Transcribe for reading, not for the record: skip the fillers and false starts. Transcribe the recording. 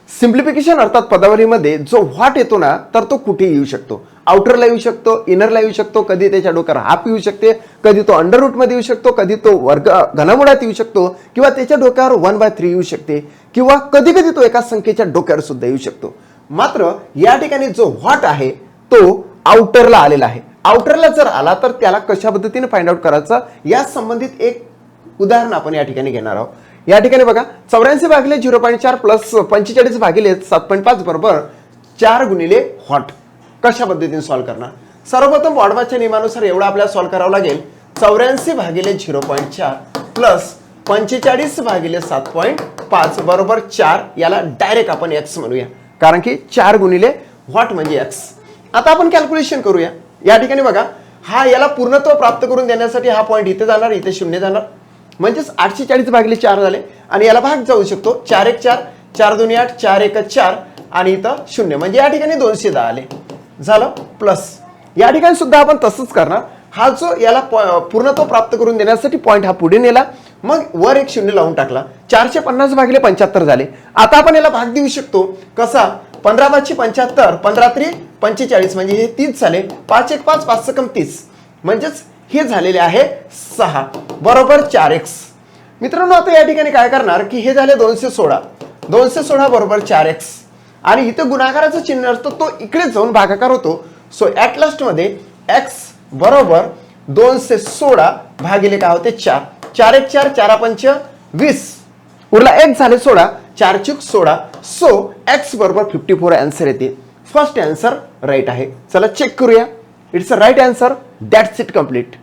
Simplification अर्थात पदावलीमध्ये जो what येतो ना तर तो कुठे येऊ शकतो. आउटरला येऊ शकतो, इनरला येऊ शकतो, कधी त्याच्या डोक्यावर हाफ येऊ शकते, कधी तो अंडर रूट मध्ये येऊ शकतो, कधी तो वर्ग घनमुळात येऊ शकतो, किंवा त्याच्या डोक्यावर 1/3 येऊ शकते, किंवा कधी कधी तो एका संख्येच्या डोक्यावर सुद्धा येऊ शकतो. मात्र या ठिकाणी जो व्हॉट आहे तो आउटरला आलेला आहे. आउटरला जर आला तर त्याला कशा पद्धतीने फाइंड आउट करायचं या संबंधित एक उदाहरण आपण या ठिकाणी घेणार आहोत. या ठिकाणी बघा 84 भागिले 0.4 प्लस 45 भागिले 7.5 बरोबर 4 गुणिले व्हॉट. कशा पद्धतीने सॉल्व्ह करणार. सर्वप्रथम वाढवाच्या नियमानुसार एवढं आपल्याला सॉल्व्ह करावं लागेल. 84 भागिले 0.4 प्लस 45 भागिले 7.5 बरोबर 4. याला डायरेक्ट आपण एक्स म्हणूया कारण की 4 गुणिले व्हॉट म्हणजे एक्स. आता आपण कॅल्क्युलेशन करूया. या ठिकाणी बघा हा याला पूर्णत्व प्राप्त करून देण्यासाठी हा पॉईंट इथे जाणार, इथे 0 जाणार, म्हणजेच 840 भागिले 4 झाले आणि याला भाग जाऊ शकतो. 4 1 4, 4 2 8, 4 1 4 आणि इथं 0 म्हणजे या ठिकाणी 210 आले. झालं प्लस या ठिकाणी सुद्धा आपण तसंच करणार. हा जो याला पूर्णत्व प्राप्त करून देण्यासाठी पॉईंट हा पुढे नेला, मग वर एक 0 लावून टाकला. 450 भागिले 75 झाले. आता आपण याला भाग देऊ शकतो कसा. 15 5 75, 15 3 45 म्हणजे हे 30 झाले. 5 1 5, 5 6 30 म्हणजेच हे झालेले आहे 6 बरोबर 4x. मित्रांनो आता या ठिकाणी काय करणार की हे झाले 216, 216 बरोबर 4x आणि इथे गुणाकाराचं चिन्ह असतं तो इकडे जाऊन भागाकार होतो. सो ॲट लास्ट मध्ये x बरोबर 216 भागिले काय होते 4. 4 1 4, 4 5 20 उरला 1 झाले 16, 4 चूक 16. सो x बरोबर 54 आन्सर येते. फर्स्ट आन्सर राईट आहे. चला चेक करूया. It's a right answer. That's it complete.